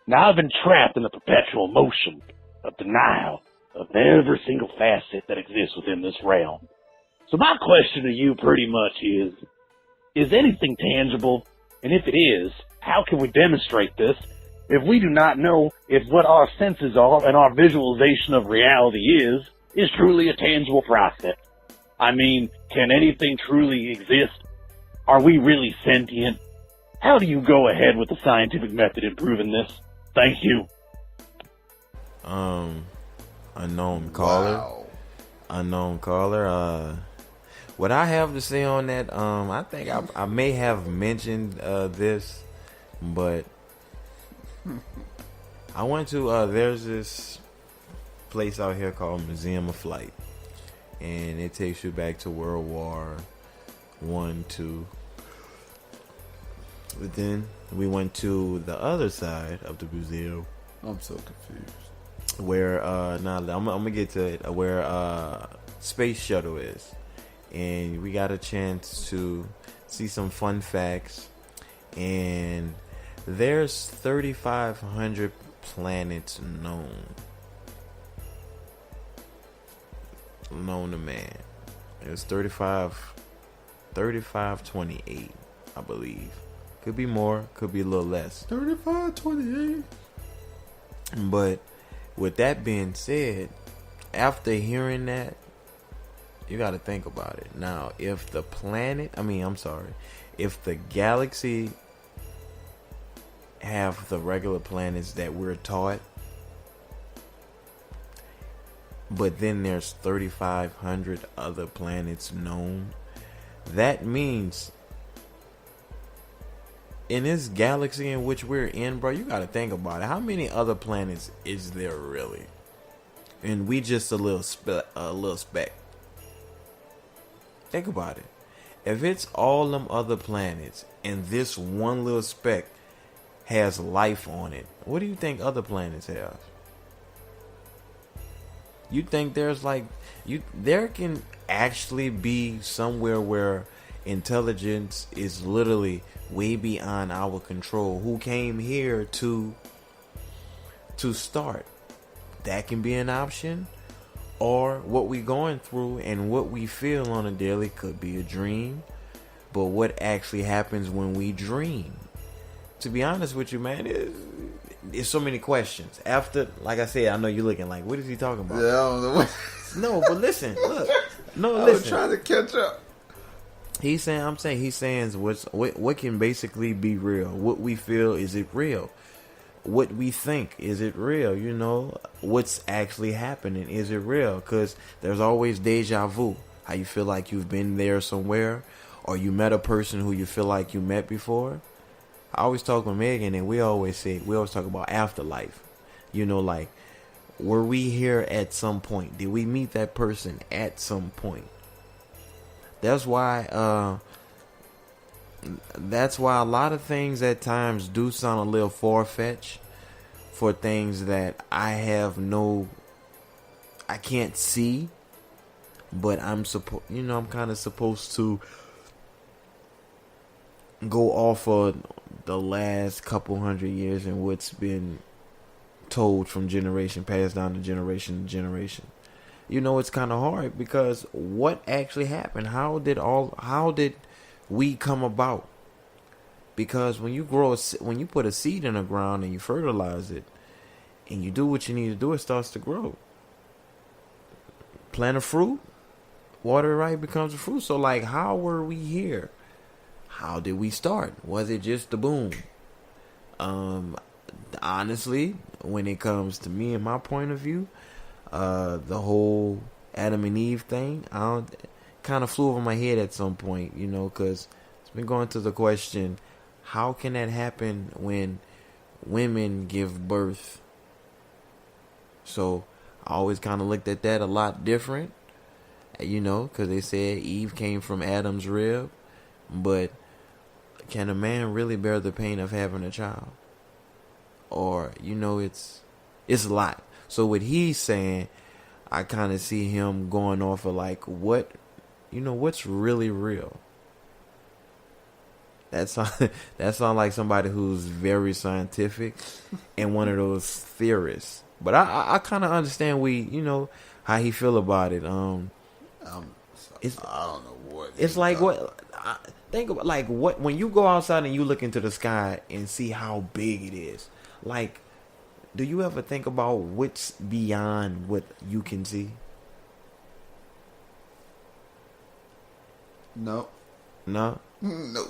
Now I've been trapped in the perpetual motion of denial of every single facet that exists within this realm. So my question to you pretty much is anything tangible? And if it is, how can we demonstrate this if we do not know if what our senses are and our visualization of reality is truly a tangible process? I mean, can anything truly exist? Are we really sentient? How do you go ahead with the scientific method in proving this? Thank you.
Unknown caller.
Wow.
Unknown caller. What I have to say on that, I think I may have mentioned this, but I went to there's this place out here called Museum of Flight, and it takes you back to World War I, II. But then we went to the other side of the museum.
I'm so confused.
Where I'm gonna get to it. Where Space Shuttle is, and we got a chance to see some fun facts. And there's 3,500 planets known to man. It's 3528, I believe. Could be more, could be a little less.
3528.
But with that being said, after hearing that, you got to think about it. Now, if the galaxy have the regular planets that we're taught, but then there's 3,500 other planets known, that means in this galaxy in which we're in, bro, you gotta think about it. How many other planets is there really? And we just a little speck. Think about it. If it's all them other planets and this one little speck has life on it, what do you think other planets have? You think there can actually be somewhere where intelligence is literally way beyond our control, who came here to start? That can be an option. Or what we going through and what we feel on a daily could be a dream. But what actually happens when we dream? To be honest with you, man, there's so many questions. After, like I said, I know you're looking like, what is he talking about?
Yeah, I don't know.
No, but listen, look. No,
I
listen.
was trying to catch up.
He's saying what can basically be real. What we feel, is it real? What we think, is it real? You know, what's actually happening, is it real? Because there's always deja vu. How you feel like you've been there somewhere, or you met a person who you feel like you met before. I always talk with Megan, and we always talk about afterlife. You know, like, were we here at some point? Did we meet that person at some point? That's why a lot of things at times do sound a little far-fetched for things that I can't see, but I'm kind of supposed to go off of the last couple hundred years and what's been told from generation passed down to generation to generation. it's kind of hard because what actually happened? How did we come about? Because when you put a seed in the ground and you fertilize it and you do what you need to do, it starts to grow. Plant a fruit, water it right, becomes a fruit. So like, how were we here? How did we start? Was it just the boom? Honestly, when it comes to me and my point of view, the whole Adam and Eve thing, kind of flew over my head at some point, because it's been going to the question, how can that happen when women give birth? So I always kind of looked at that a lot different, because they said Eve came from Adam's rib, but can a man really bear the pain of having a child? Or, it's a lot. So what he's saying, I kind of see him going off of like, what's really real? That sound like somebody who's very scientific and one of those theorists. But I kind of understand how he feel about it.
It's, I don't know what.
It's like what. Think about like what when you go outside and you look into the sky and see how big it is. Like, do you ever think about what's beyond what you can see?
No.
No.
No.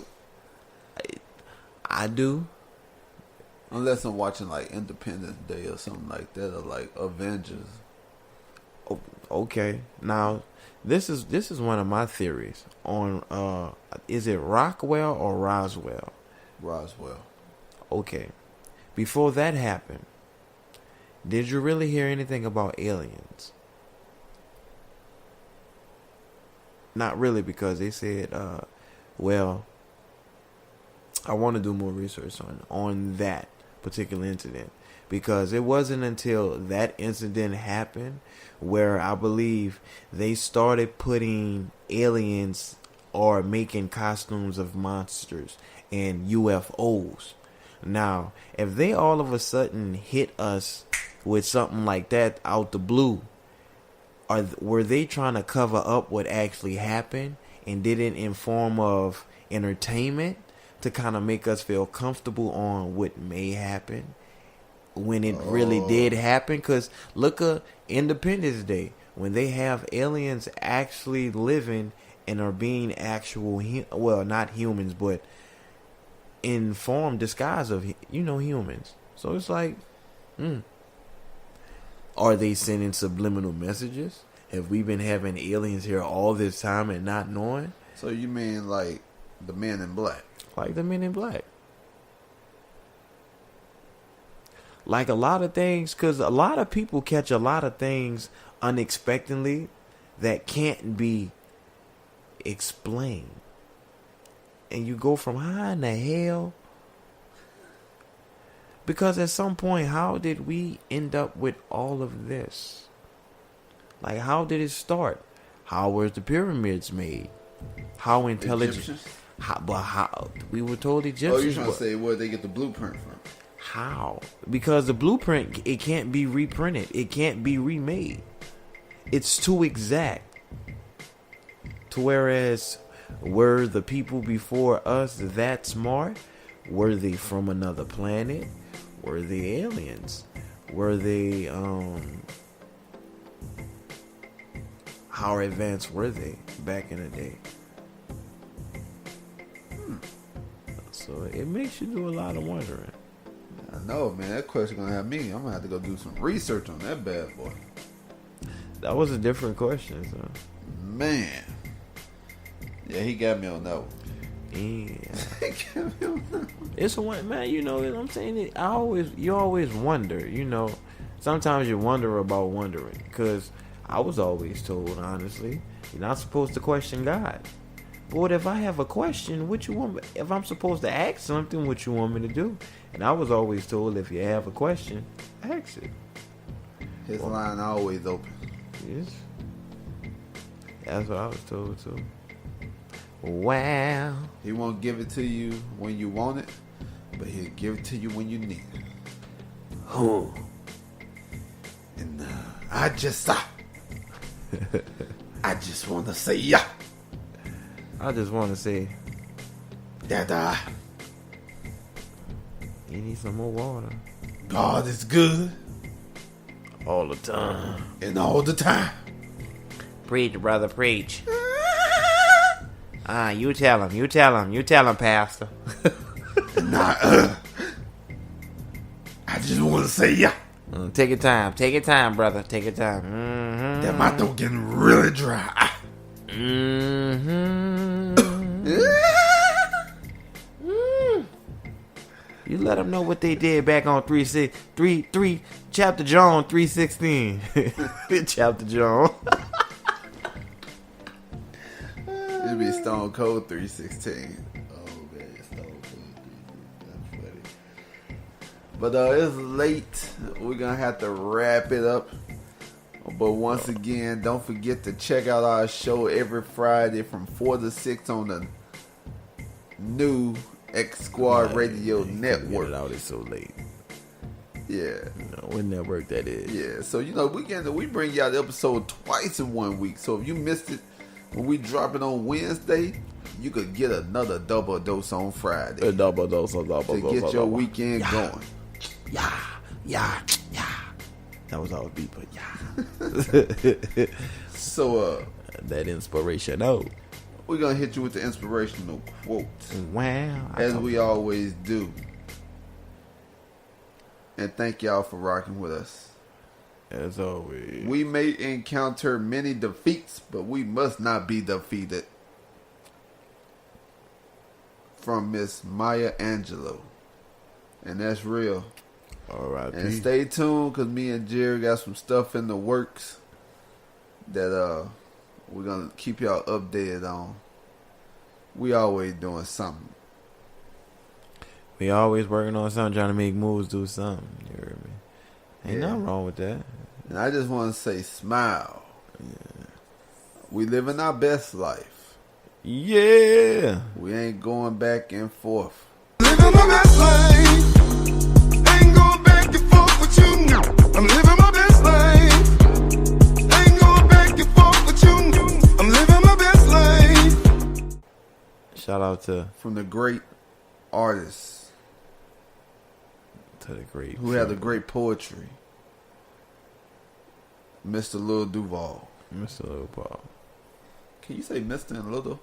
I do.
Unless I'm watching like Independence Day or something like that, or like Avengers.
Okay. Now, this is one of my theories on is it Rockwell or Roswell?
Roswell.
Okay. Before that happened, did you really hear anything about aliens? Not really, because they said, well, I want to do more research on that particular incident, because it wasn't until that incident happened where I believe they started putting aliens or making costumes of monsters and UFOs. Now, if they all of a sudden hit us with something like that out the blue, were they trying to cover up what actually happened and did it in form of entertainment to kind of make us feel comfortable on what may happen when it really did happen? Because look at Independence Day, when they have aliens actually living and are being actual, well, not humans, but in form, disguise of, humans. So it's like, are they sending subliminal messages? Have we been having aliens here all this time and not knowing?
So you mean like the Men in Black?
Like the Men in Black. Like a lot of things, because a lot of people catch a lot of things unexpectedly that can't be explained. And you go from how in the hell? Because at some point, how did we end up with all of this? Like, how did it start? How were the pyramids made? How intelligent?
Egyptians?
How we were told Egyptians.
Oh, you're trying to say where they get the blueprint from?
How? Because the blueprint, it can't be reprinted. It can't be remade. It's too exact. To whereas, were the people before us that smart? Were they from another planet? Were they aliens? Were they, how advanced were they back in the day? So it makes you do a lot of wondering.
I know, man. That question gonna have me. I'm gonna have to go do some research on that bad boy.
That was a different question, so.
Man. Yeah, he got me on that one.
Yeah. It's a one, man. You know what I'm saying? You always wonder. Sometimes you wonder about wondering. Because I was always told, honestly, you're not supposed to question God. But if I have a question, what you want? If I'm supposed to ask something, what you want me to do? And I was always told, if you have a question, ask it.
His line always open.
Yes. That's what I was told too. Wow.
He won't give it to you when you want it, but he'll give it to you when you need it.
Who?
And I just saw. I just want to say, yeah,
I just want to say,
that
you need some more water.
God is good
All the time.
and all the time.
Preach, brother, preach. You tell him, Pastor.
And I just want to say, yeah,
Take your time, brother, take your time. Mm-hmm.
that my throat getting really dry.
You let them know what they did back on 3 Chapter John 3:16. Chapter John.
It'd be Stone Cold 316. Oh man, Stone Cold 316. That's funny. But it's late. We're gonna have to wrap it up. But once again, don't forget to check out our show every Friday from 4 to 6 on the new X Squad Radio Network.
Get it out, it's so late.
Yeah.
You know, what network that is.
Yeah, so we bring you out the episode twice in 1 week. So if you missed it when we drop it on Wednesday, you could get another double dose on Friday
A double dose.
to get your weekend going.
Yeah. That was our beat, but yeah.
So
That inspirational.
we're gonna hit you with the inspirational quote,
Wow.
as we always do. And thank y'all for rocking with us.
As always.
We may encounter many defeats, but we must not be defeated. From Miss Maya Angelou. And that's real.
Alright.
And stay tuned, because me and Jerry got some stuff in the works that we're going to keep y'all updated on. We always doing something.
We always working on something, trying to make moves, do something. You heard me? Ain't
Yeah.
nothing wrong with that.
And I just want to say, smile. We living our best life.
Yeah.
We ain't going back and forth.
Living my best life. Ain't going back and forth with you. I'm living my best life. Ain't going back and forth with you. I'm living my best life.
Shout out to
From the great artists
the great
who had the great poetry, Mr. Lil Duval.
Mr. Lil Paul.
Can you say Mr. and Little?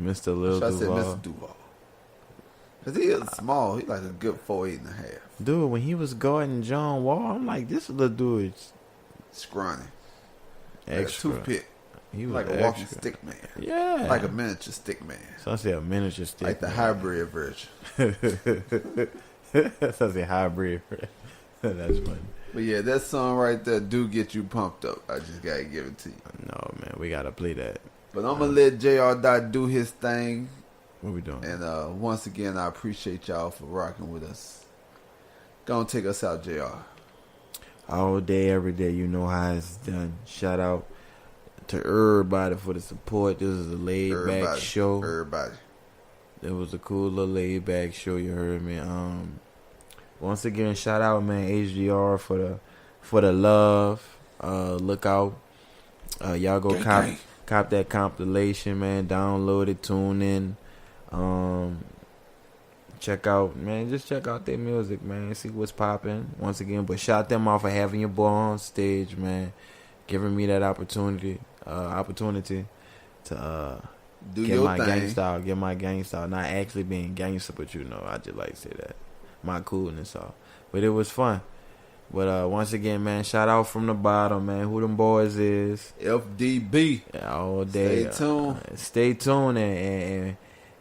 Mr. Lil
Should I say
Duval.
Mr. Duval? Because he is small. He's like a good 4'8.5".
Dude, when he was guarding John Wall, I'm like, this little dude's
Scrawny. Like
extra.
a toothpick.
He was
Like a walking
extra.
stick man.
Yeah.
Like a miniature stick man.
So I say a miniature stick.
Like the hybrid version.
So I say hybrid. That's funny.
But yeah, that song right there do get you pumped up. I just gotta give it to you.
No, man, we gotta play that.
But I'm gonna let JR Dot do his thing.
What we doing?
And once again, I appreciate y'all for rocking with us. Gonna take us out, JR.
All day, every day, you know how it's done. Shout out to everybody for the support. This is a laid back show.
Everybody.
It was a cool little laid back show, you heard me. Once again, shout out, man, HDR for the love. Look out. Y'all go cop that compilation, man. Download it, tune in. Check out their music, man. See what's popping. Once again, but shout them out for having your boy on stage, man. Giving me that opportunity to
Do
get
your
my
thing.
get my gang style. Not actually being gangster, but you know, I just like to say that. My coolness off. But it was fun. But once again, man, shout out from the bottom, man. Who them boys is.
FDB.
Yeah, all day.
Stay tuned.
Stay tuned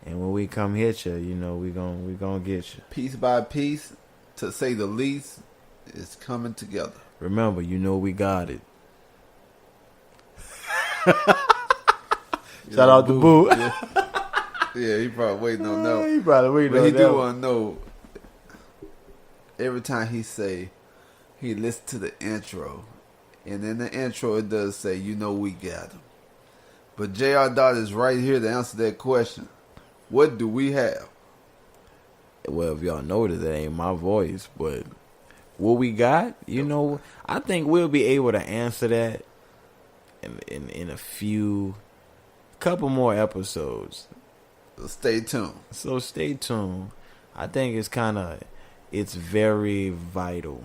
and when we come hit you, you know, we gonna get you.
Piece by piece, to say the least, is coming together.
Remember, you know we got it. Shout out to Boo.
Yeah, he probably waiting on that.
He probably waiting
But
on
he
that
do
one.
want to know, every time he listen to the intro, and in the intro it does say, you know we got him. But JR Dot is right here to answer that question. What do we have?
Well, if y'all notice, that ain't my voice, but what we got, you know, I think we'll be able to answer that in a couple more episodes.
Stay tuned.
So stay tuned. I think it's very vital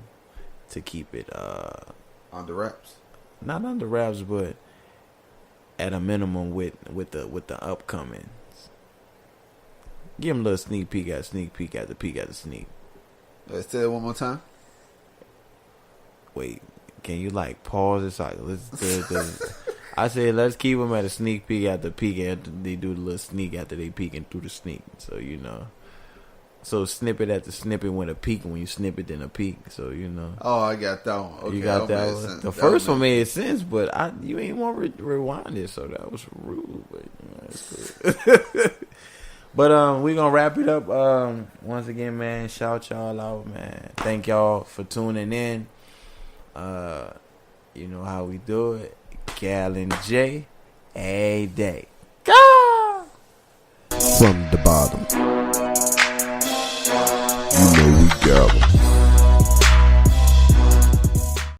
to keep it
Under wraps.
not under wraps, but at a minimum with the upcoming. Give them a little sneak peek at the peek at the sneak.
Let's say it one more time.
Wait, can you like pause it? So I said let's keep them at a sneak peek at the peek after they do the little sneak after they peeking through the sneak. So you know. So snippet at the snippet when a peek, when you snip it then a peek. So you know.
Oh, I got that one. Okay,
You got that
made
one.
sense.
The
That
first one
made
made sense, but you ain't want to rewind it, so that was rude. But you know, it's cool. But we gonna wrap it up. Once again, man, shout y'all out, man. Thank y'all for tuning in. You know how we do it. Cal and J, a day.
From the bottom.